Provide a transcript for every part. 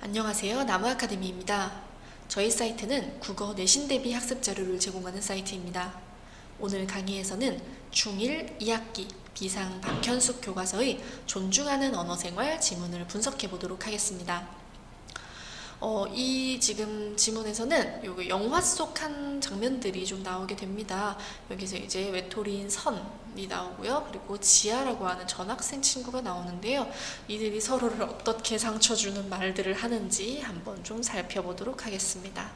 안녕하세요. 나무아카데미입니다. 저희 사이트는 국어 내신 대비 학습 자료를 제공하는 사이트입니다. 오늘 강의에서는 중1 2학기 비상 박현숙 교과서의 존중하는 언어생활 지문을 분석해 보도록 하겠습니다. 이 지금 지문에서는 요 영화 속 한 장면들이 좀 나오게 됩니다. 여기서 이제 외톨이인 선이 나오고요. 그리고 지아라고 하는 전학생 친구가 나오는데요. 이들이 서로를 어떻게 상처 주는 말들을 하는지 한번 좀 살펴보도록 하겠습니다.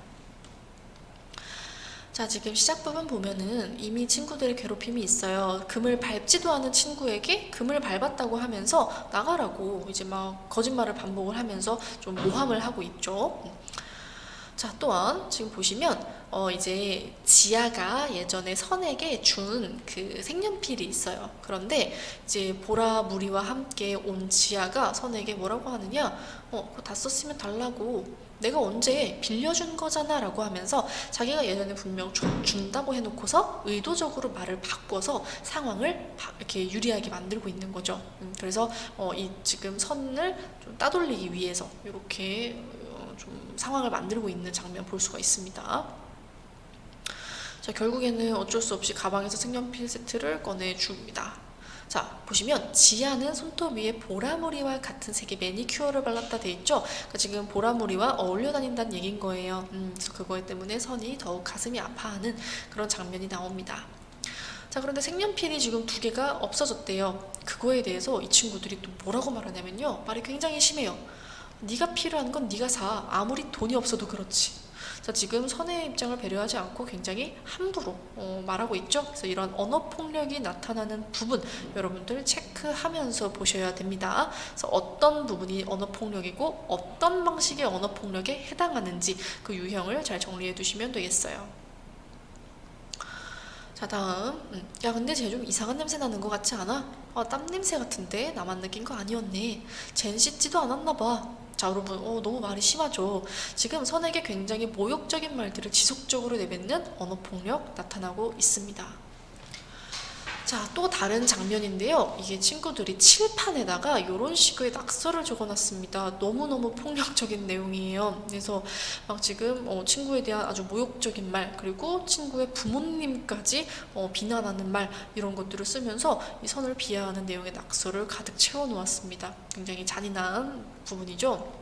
자, 지금 시작 부분 보면은 이미 친구들의 괴롭힘이 있어요. 금을 밟지도 않은 친구에게 금을 밟았다고 하면서 나가라고 이제 막 거짓말을 반복을 하면서 좀 모함을 하고 있죠. 자, 또한 지금 보시면 이제 지아가 예전에 선에게 준 그 색연필이 있어요. 그런데 이제 보라 무리와 함께 온 지아가 선에게 뭐라고 하느냐? 그거 다 썼으면 달라고. 내가 언제 빌려준 거잖아 라고 하면서 자기가 예전에 분명 준다고 해놓고서 의도적으로 말을 바꿔서 상황을 이렇게 유리하게 만들고 있는 거죠. 그래서 이 지금 선을 좀 따돌리기 위해서 이렇게 좀 상황을 만들고 있는 장면 볼 수가 있습니다. 자, 결국에는 어쩔 수 없이 가방에서 색연필 세트를 꺼내줍니다. 자, 보시면 지아는 손톱 위에 보라무리와 같은 색의 매니큐어를 발랐다 돼 있죠. 그러니까 지금 보라무리와 어울려 다닌다는 얘기인 거예요. 그래서 그거 때문에 선이 더욱 가슴이 아파하는 그런 장면이 나옵니다. 자, 그런데 색연필이 지금 2개가 없어졌대요. 그거에 대해서 이 친구들이 또 뭐라고 말하냐면요. 말이 굉장히 심해요. 네가 필요한 건 네가 사. 아무리 돈이 없어도 그렇지. 자, 지금 선의 입장을 배려하지 않고 굉장히 함부로 말하고 있죠. 그래서 이런 언어 폭력이 나타나는 부분 여러분들 체크하면서 보셔야 됩니다. 그래서 어떤 부분이 언어 폭력이고 어떤 방식의 언어 폭력에 해당하는지 그 유형을 잘 정리해 두시면 되겠어요. 자, 다음. 야, 근데 쟤 좀 이상한 냄새 나는 것 같지 않아? 땀 냄새 같은데? 나만 느낀 거 아니었네. 쟨 씻지도 않았나 봐. 자, 여러분, 너무 말이 심하죠. 지금 선에게 굉장히 모욕적인 말들을 지속적으로 내뱉는 언어폭력 나타나고 있습니다. 자, 또 다른 장면인데요. 이게 친구들이 칠판에다가 이런 식의 낙서를 적어놨습니다. 너무너무 폭력적인 내용이에요. 그래서 막 지금 친구에 대한 아주 모욕적인 말, 그리고 친구의 부모님까지 비난하는 말, 이런 것들을 쓰면서 이 선을 비하하는 내용의 낙서를 가득 채워놓았습니다. 굉장히 잔인한 부분이죠.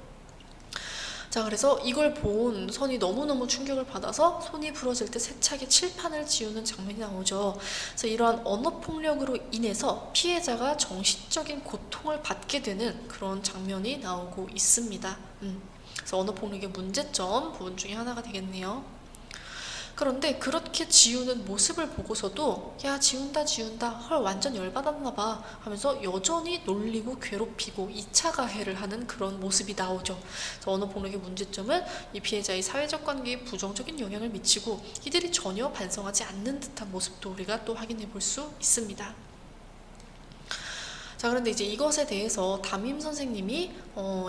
자, 그래서 이걸 본 선이 너무너무 충격을 받아서 손이 부러질 때 세차게 칠판을 지우는 장면이 나오죠. 그래서 이러한 언어폭력으로 인해서 피해자가 정신적인 고통을 받게 되는 그런 장면이 나오고 있습니다. 그래서 언어폭력의 문제점 부분 중에 하나가 되겠네요. 그런데 그렇게 지우는 모습을 보고서도 야, 지운다 헐 완전 열받았나봐 하면서 여전히 놀리고 괴롭히고 2차 가해를 하는 그런 모습이 나오죠. 그래서 언어폭력의 문제점은 이 피해자의 사회적 관계에 부정적인 영향을 미치고 이들이 전혀 반성하지 않는 듯한 모습도 우리가 또 확인해 볼 수 있습니다. 자, 그런데 이제 이것에 대해서 담임 선생님이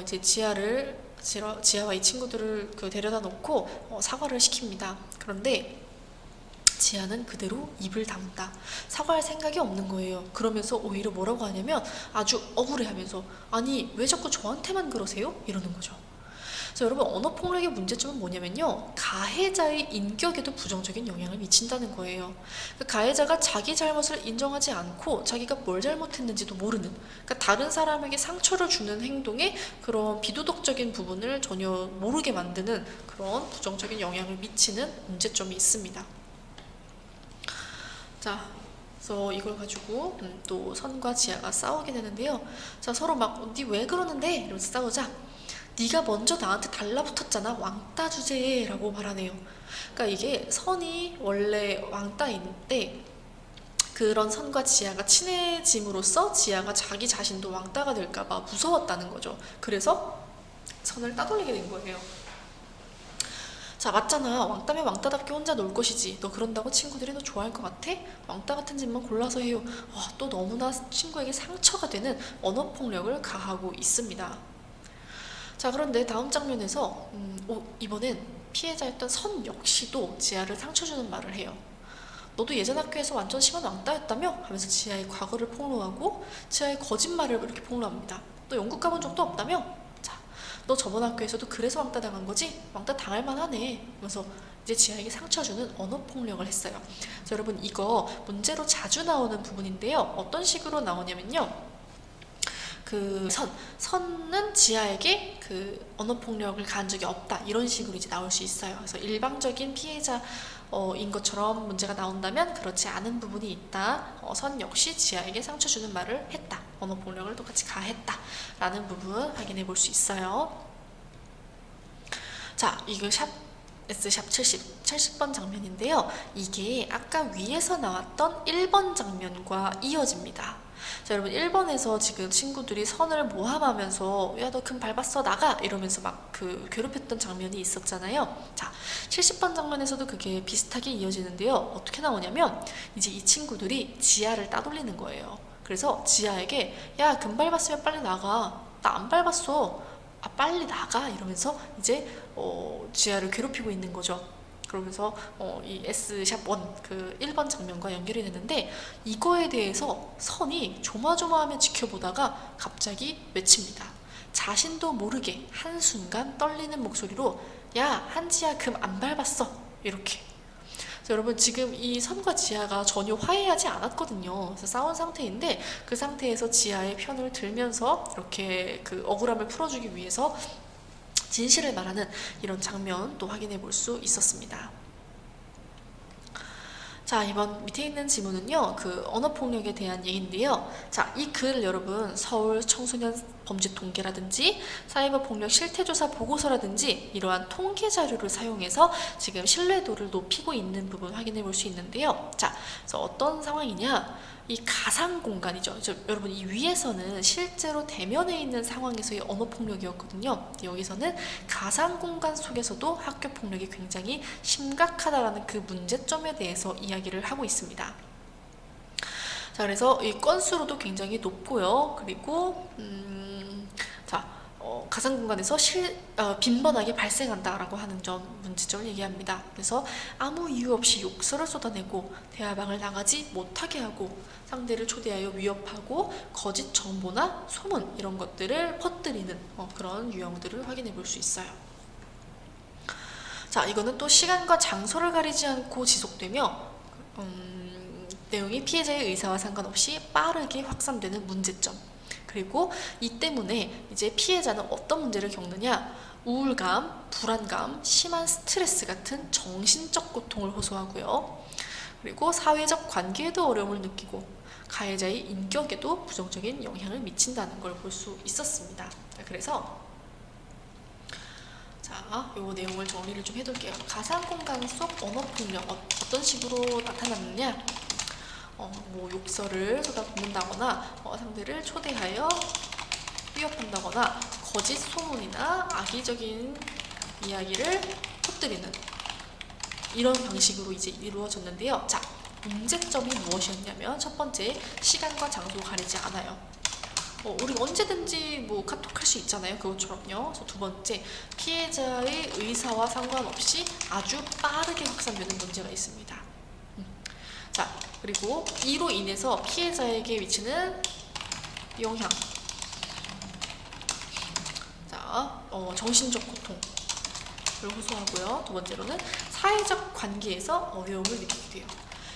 이제 지아와 이 친구들을 데려다 놓고 사과를 시킵니다. 그런데 지아는 그대로 입을 다문다. 사과할 생각이 없는 거예요. 그러면서 오히려 뭐라고 하냐면 아주 억울해하면서 아니 왜 자꾸 저한테만 그러세요? 이러는 거죠. 그래서 여러분 언어폭력의 문제점은 뭐냐면요. 가해자의 인격에도 부정적인 영향을 미친다는 거예요. 그 가해자가 자기 잘못을 인정하지 않고 자기가 뭘 잘못했는지도 모르는, 그러니까 다른 사람에게 상처를 주는 행동에 그런 비도덕적인 부분을 전혀 모르게 만드는 그런 부정적인 영향을 미치는 문제점이 있습니다. 자, 그래서 이걸 가지고 또 선과 지아가 싸우게 되는데요. 자, 서로 막 니 왜 그러는데? 이러면서 싸우자 네가 먼저 나한테 달라붙었잖아. 왕따 주제라고 말하네요. 그러니까 이게 선이 원래 왕따인데 그런 선과 지아가 친해짐으로써 지아가 자기 자신도 왕따가 될까봐 무서웠다는 거죠. 그래서 선을 따돌리게 된 거예요. 자, 맞잖아. 왕따면 왕따답게 혼자 놀 것이지. 너 그런다고 친구들이 너 좋아할 것 같아? 왕따 같은 짓만 골라서 해요. 또 너무나 친구에게 상처가 되는 언어폭력을 가하고 있습니다. 자, 그런데 다음 장면에서 이번엔 피해자였던 선 역시도 지아를 상처 주는 말을 해요. 너도 예전 학교에서 완전 심한 왕따였다며? 하면서 지아의 과거를 폭로하고 지아의 거짓말을 이렇게 폭로합니다. 너 영국 가본 적도 없다며? 자, 너 저번 학교에서도 그래서 왕따 당한 거지? 왕따 당할 만하네. 그래서 이제 지아에게 상처 주는 언어 폭력을 했어요. 그래서 여러분 이거 문제로 자주 나오는 부분인데요. 어떤 식으로 나오냐면요. 선은 지아에게 그 언어 폭력을 가한 적이 없다, 이런 식으로 이제 나올 수 있어요. 그래서 일방적인 피해자인 것처럼 문제가 나온다면 그렇지 않은 부분이 있다. 선 역시 지아에게 상처 주는 말을 했다, 언어 폭력을 똑같이 가했다 라는 부분 확인해 볼 수 있어요. 자, 이거 S샵 70번 장면인데요. 이게 아까 위에서 나왔던 1번 장면과 이어집니다. 자, 여러분 1번에서 지금 친구들이 선을 모함하면서 야, 너 금 밟았어, 나가! 이러면서 막 괴롭혔던 장면이 있었잖아요. 자, 70번 장면에서도 그게 비슷하게 이어지는데요. 어떻게 나오냐면 이제 이 친구들이 지아를 따돌리는 거예요. 그래서 지아에게 야, 금 밟았으면 빨리 나가. 나 안 밟았어. 아, 빨리 나가! 이러면서 이제 지아를 괴롭히고 있는 거죠. 그러면서 이 S샵 1, 그 1번 장면과 연결이 되는데, 이거에 대해서 선이 조마조마하며 지켜보다가 갑자기 외칩니다. 자신도 모르게 한순간 떨리는 목소리로 야, 한지야, 금 안 밟았어. 이렇게. 그래서 여러분 지금 이 선과 지아가 전혀 화해하지 않았거든요. 그래서 싸운 상태인데 그 상태에서 지아의 편을 들면서 이렇게 그 억울함을 풀어주기 위해서 진실을 말하는 이런 장면도 확인해 볼 수 있었습니다. 자, 이번 밑에 있는 지문은요, 그 언어폭력에 대한 얘기인데요. 자, 이 글 여러분 서울 청소년 범죄 통계라든지 사이버 폭력 실태조사 보고서라든지 이러한 통계 자료를 사용해서 지금 신뢰도를 높이고 있는 부분 확인해 볼 수 있는데요. 자, 그래서 어떤 상황이냐? 이 가상 공간이죠. 여러분 이 위에서는 실제로 대면에 있는 상황에서의 언어 폭력이었거든요. 여기서는 가상 공간 속에서도 학교 폭력이 굉장히 심각하다라는 그 문제점에 대해서 이야기를 하고 있습니다. 자, 그래서 이 건수로도 굉장히 높고요. 그리고 가상 공간에서 빈번하게 발생한다라고 하는 문제점을 얘기합니다. 그래서 아무 이유 없이 욕설을 쏟아내고 대화방을 나가지 못하게 하고 상대를 초대하여 위협하고 거짓 정보나 소문 이런 것들을 퍼뜨리는 그런 유형들을 확인해 볼 수 있어요. 자, 이거는 또 시간과 장소를 가리지 않고 지속되며 내용이 피해자의 의사와 상관없이 빠르게 확산되는 문제점. 그리고 이 때문에 이제 피해자는 어떤 문제를 겪느냐? 우울감, 불안감, 심한 스트레스 같은 정신적 고통을 호소하고요. 그리고 사회적 관계에도 어려움을 느끼고 가해자의 인격에도 부정적인 영향을 미친다는 걸 볼 수 있었습니다. 그래서 자, 요 내용을 정리를 좀 해둘게요. 가상 공간 속 언어폭력 어떤 식으로 나타났느냐? 뭐 욕설을 쏟아붓는다거나 상대를 초대하여 위협한다거나 거짓 소문이나 악의적인 이야기를 퍼뜨리는 이런 방식으로 이제 이루어졌는데요. 자, 문제점이 무엇이었냐면 첫 번째, 시간과 장소 가리지 않아요. 우리 언제든지 뭐 카톡 할 수 있잖아요. 그것처럼요. 그래서 두 번째, 피해자의 의사와 상관없이 아주 빠르게 확산되는 문제가 있습니다. 자, 그리고 이로 인해서 피해자에게 미치는 영향. 자, 정신적 고통을 호소하고요. 두 번째로는 사회적 관계에서 어려움을 느끼게 돼요.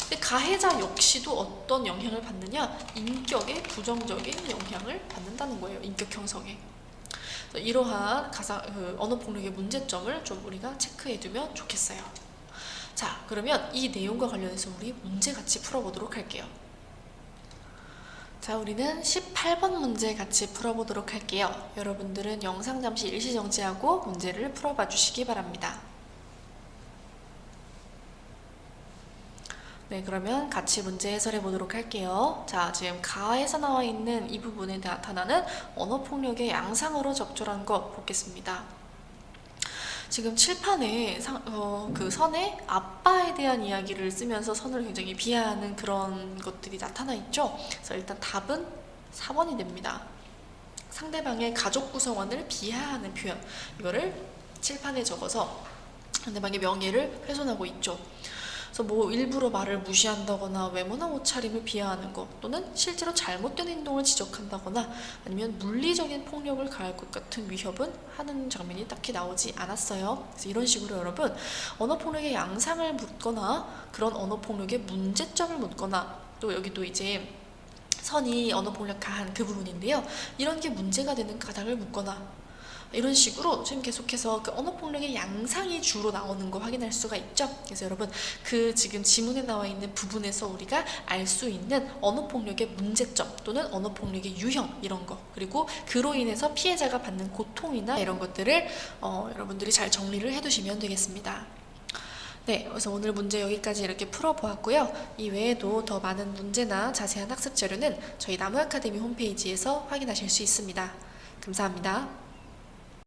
근데 가해자 역시도 어떤 영향을 받느냐? 인격에 부정적인 영향을 받는다는 거예요. 인격 형성에. 이러한 언어 폭력의 문제점을 좀 우리가 체크해두면 좋겠어요. 자, 그러면 이 내용과 관련해서 우리 문제 같이 풀어보도록 할게요. 자, 우리는 18번 문제 같이 풀어보도록 할게요. 여러분들은 영상 잠시 일시 정지하고 문제를 풀어봐 주시기 바랍니다. 네, 그러면 같이 문제 해설해 보도록 할게요. 자, 지금 가에서 나와 있는 이 부분에 나타나는 언어폭력의 양상으로 적절한 것 보겠습니다. 지금 칠판에 그 선의 아빠에 대한 이야기를 쓰면서 선을 굉장히 비하하는 그런 것들이 나타나 있죠. 그래서 일단 답은 4번이 됩니다. 상대방의 가족 구성원을 비하하는 표현, 이거를 칠판에 적어서 상대방의 명예를 훼손하고 있죠. 그래서 뭐 일부러 말을 무시한다거나 외모나 옷차림을 비하하는 것, 또는 실제로 잘못된 행동을 지적한다거나 아니면 물리적인 폭력을 가할 것 같은 위협은 하는 장면이 딱히 나오지 않았어요. 그래서 이런 식으로 여러분, 언어폭력의 양상을 묻거나 그런 언어폭력의 문제점을 묻거나, 또 여기도 이제 선이 언어폭력 가한 그 부분인데요. 이런 게 문제가 되는 가닥을 묻거나, 이런 식으로 지금 계속해서 그 언어폭력의 양상이 주로 나오는 거 확인할 수가 있죠. 그래서 여러분, 그 지금 지문에 나와 있는 부분에서 우리가 알 수 있는 언어폭력의 문제점 또는 언어폭력의 유형, 이런 거, 그리고 그로 인해서 피해자가 받는 고통이나 이런 것들을 여러분들이 잘 정리를 해두시면 되겠습니다. 네, 그래서 오늘 문제 여기까지 이렇게 풀어보았고요. 이 외에도 더 많은 문제나 자세한 학습 자료는 저희 나무 아카데미 홈페이지에서 확인하실 수 있습니다. 감사합니다.